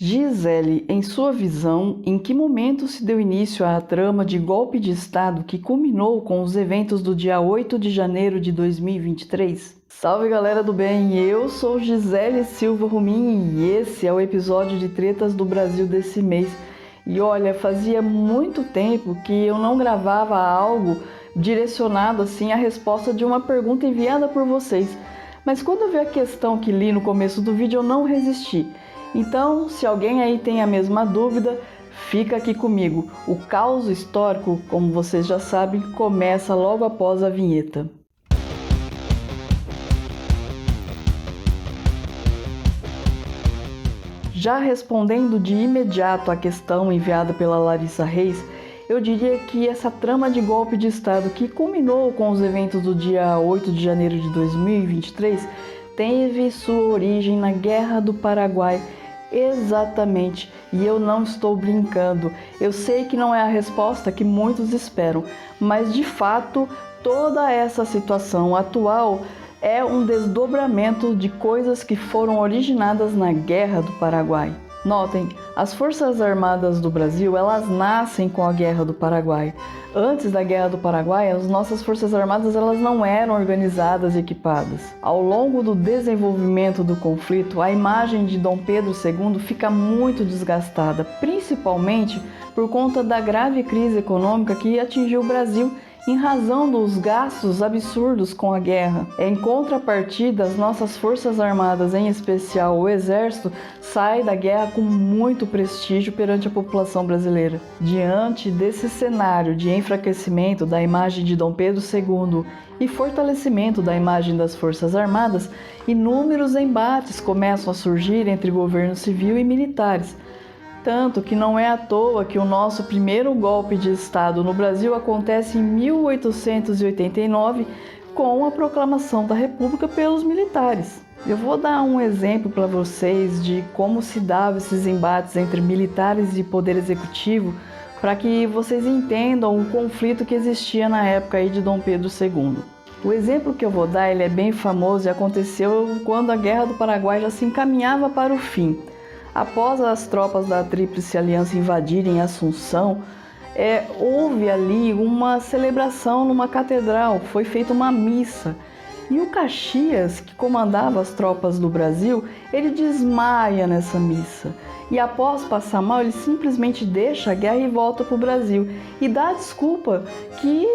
Gisele, em sua visão, em que momento se deu início à trama de golpe de Estado que culminou com os eventos do dia 8 de janeiro de 2023? Salve galera do bem, eu sou Gisele Silva Rumin e esse é o episódio de Tretas do Brasil desse mês. E olha, fazia muito tempo que eu não gravava algo direcionado assim à resposta de uma pergunta enviada por vocês. Mas quando eu vi a questão que li no começo do vídeo, eu não resisti. Então, se alguém aí tem a mesma dúvida, fica aqui comigo. O caos histórico, como vocês já sabem, começa logo após a vinheta. Já respondendo de imediato à questão enviada pela Larissa Reis, eu diria que essa trama de golpe de Estado que culminou com os eventos do dia 8 de janeiro de 2023 teve sua origem na Guerra do Paraguai. Exatamente, e eu não estou brincando. Eu sei que não é a resposta que muitos esperam, mas de fato toda essa situação atual é um desdobramento de coisas que foram originadas na Guerra do Paraguai. Notem, as Forças Armadas do Brasil, elas nascem com a Guerra do Paraguai. Antes da Guerra do Paraguai, as nossas Forças Armadas elas não eram organizadas e equipadas. Ao longo do desenvolvimento do conflito, a imagem de Dom Pedro II fica muito desgastada, principalmente por conta da grave crise econômica que atingiu o Brasil em razão dos gastos absurdos com a guerra. Em contrapartida, as nossas Forças Armadas, em especial o Exército, sai da guerra com muito prestígio perante a população brasileira. Diante desse cenário de enfraquecimento da imagem de Dom Pedro II e fortalecimento da imagem das Forças Armadas, inúmeros embates começam a surgir entre governo civil e militares. Tanto que não é à toa que o nosso primeiro golpe de Estado no Brasil acontece em 1889 com a proclamação da República pelos militares. Eu vou dar um exemplo para vocês de como se davam esses embates entre militares e poder executivo para que vocês entendam o conflito que existia na época aí de Dom Pedro II. O exemplo que eu vou dar ele é bem famoso e aconteceu quando a Guerra do Paraguai já se encaminhava para o fim. Após as tropas da Tríplice Aliança invadirem Assunção, houve ali uma celebração numa catedral, foi feita uma missa. E o Caxias, que comandava as tropas do Brasil, ele desmaia nessa missa. E após passar mal, ele simplesmente deixa a guerra e volta para o Brasil. E dá a desculpa que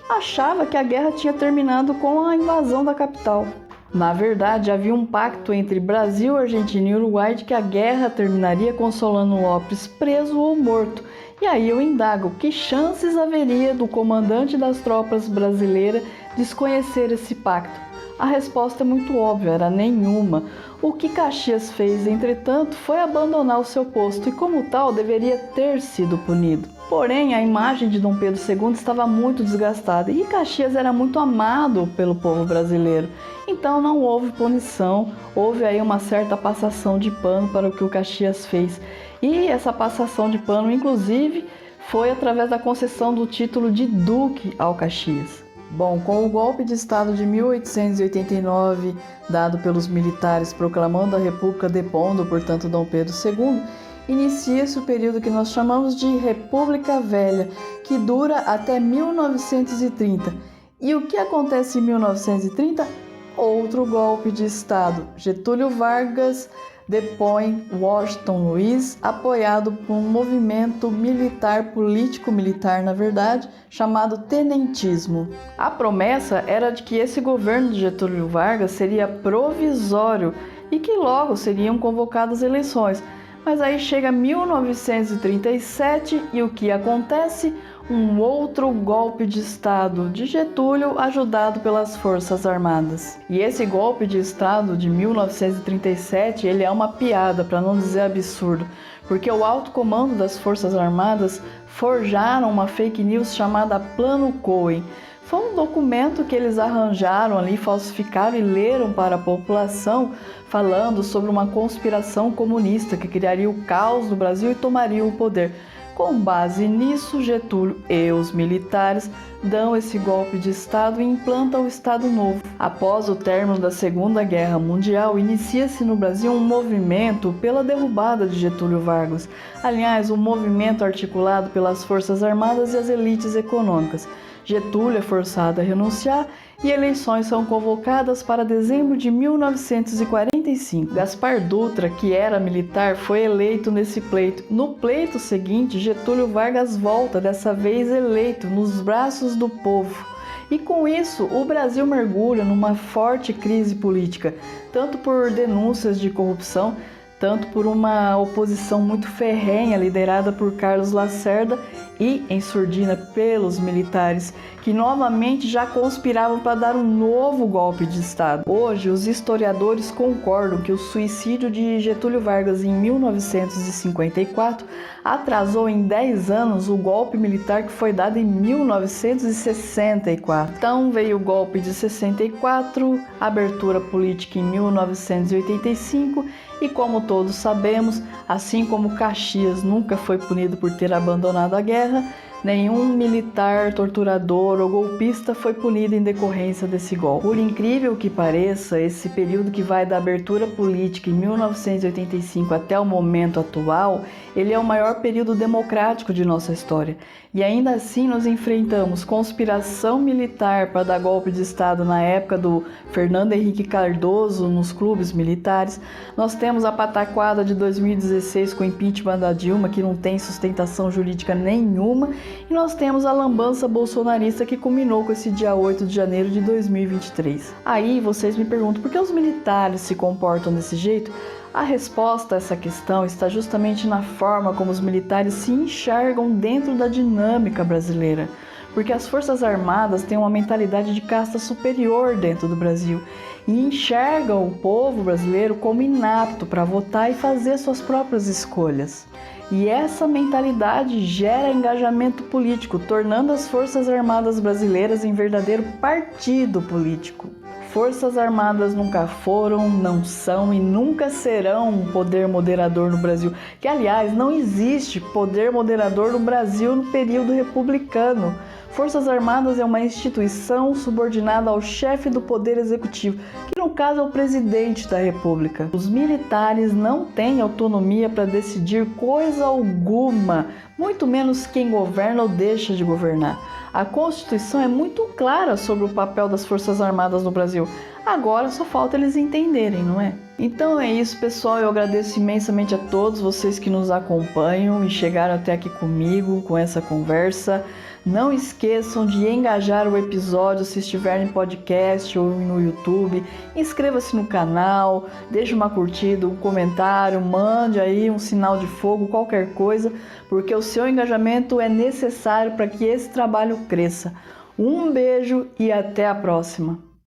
achava que a guerra tinha terminado com a invasão da capital. Na verdade, havia um pacto entre Brasil, Argentina e Uruguai de que a guerra terminaria com Solano Lopes preso ou morto. E aí eu indago, que chances haveria do comandante das tropas brasileiras desconhecer esse pacto? A resposta é muito óbvia, era nenhuma. O que Caxias fez, entretanto, foi abandonar o seu posto e, como tal, deveria ter sido punido. Porém, a imagem de Dom Pedro II estava muito desgastada e Caxias era muito amado pelo povo brasileiro. Então não houve punição, houve aí uma certa passação de pano para o que o Caxias fez. E essa passação de pano, inclusive, foi através da concessão do título de Duque ao Caxias. Bom, com o golpe de Estado de 1889, dado pelos militares proclamando a República, depondo, portanto, Dom Pedro II, inicia-se o período que nós chamamos de República Velha, que dura até 1930. E o que acontece em 1930? Outro golpe de Estado. Getúlio Vargas depõe Washington Luiz, apoiado por um movimento militar, político-militar, na verdade, chamado tenentismo. A promessa era de que esse governo de Getúlio Vargas seria provisório e que logo seriam convocadas eleições. Mas aí chega 1937 e o que acontece? Um outro golpe de Estado de Getúlio, ajudado pelas Forças Armadas. E esse golpe de Estado de 1937, ele é uma piada, para não dizer absurdo, porque o alto comando das Forças Armadas forjaram uma fake news chamada Plano Cohen. Foi um documento que eles arranjaram ali, falsificaram e leram para a população, falando sobre uma conspiração comunista que criaria o caos no Brasil e tomaria o poder. Com base nisso, Getúlio e os militares dão esse golpe de Estado e implantam o Estado Novo. Após o término da Segunda Guerra Mundial, inicia-se no Brasil um movimento pela derrubada de Getúlio Vargas. Aliás, um movimento articulado pelas Forças Armadas e as elites econômicas. Getúlio é forçado a renunciar e eleições são convocadas para dezembro de 1945. Gaspar Dutra, que era militar, foi eleito nesse pleito. No pleito seguinte, Getúlio Vargas volta, dessa vez eleito, nos braços do povo. E com isso, o Brasil mergulha numa forte crise política, tanto por denúncias de corrupção, tanto por uma oposição muito ferrenha liderada por Carlos Lacerda e em surdina pelos militares, que novamente já conspiravam para dar um novo golpe de Estado. Hoje, os historiadores concordam que o suicídio de Getúlio Vargas em 1954 atrasou em 10 anos o golpe militar que foi dado em 1964. Então veio o golpe de 64, abertura política em 1985 e, como todos sabemos, assim como Caxias nunca foi punido por ter abandonado a guerra, nenhum militar, torturador ou golpista foi punido em decorrência desse golpe. Por incrível que pareça, esse período que vai da abertura política em 1985 até o momento atual, ele é o maior período democrático de nossa história. E ainda assim nós enfrentamos conspiração militar para dar golpe de Estado na época do Fernando Henrique Cardoso nos clubes militares. Nós temos a pataquada de 2016 com o impeachment da Dilma, que não tem sustentação jurídica nenhuma. E nós temos a lambança bolsonarista que culminou com esse dia 8 de janeiro de 2023. Aí vocês me perguntam, por que os militares se comportam desse jeito? A resposta a essa questão está justamente na forma como os militares se enxergam dentro da dinâmica brasileira. Porque as Forças Armadas têm uma mentalidade de casta superior dentro do Brasil e enxergam o povo brasileiro como inapto para votar e fazer suas próprias escolhas. E essa mentalidade gera engajamento político, tornando as Forças Armadas brasileiras em verdadeiro partido político. Forças Armadas nunca foram, não são e nunca serão um poder moderador no Brasil. Que, aliás, não existe poder moderador no Brasil no período republicano. Forças Armadas é uma instituição subordinada ao chefe do Poder Executivo, que no caso é o presidente da República. Os militares não têm autonomia para decidir coisa alguma, muito menos quem governa ou deixa de governar. A Constituição é muito clara sobre o papel das Forças Armadas no Brasil. Agora só falta eles entenderem, não é? Então é isso, pessoal. Eu agradeço imensamente a todos vocês que nos acompanham e chegaram até aqui comigo com essa conversa. Não esqueçam de engajar o episódio se estiver em podcast ou no YouTube. Inscreva-se no canal, deixe uma curtida, um comentário, mande aí um sinal de fogo, qualquer coisa, porque o seu engajamento é necessário para que esse trabalho cresça. Um beijo e até a próxima!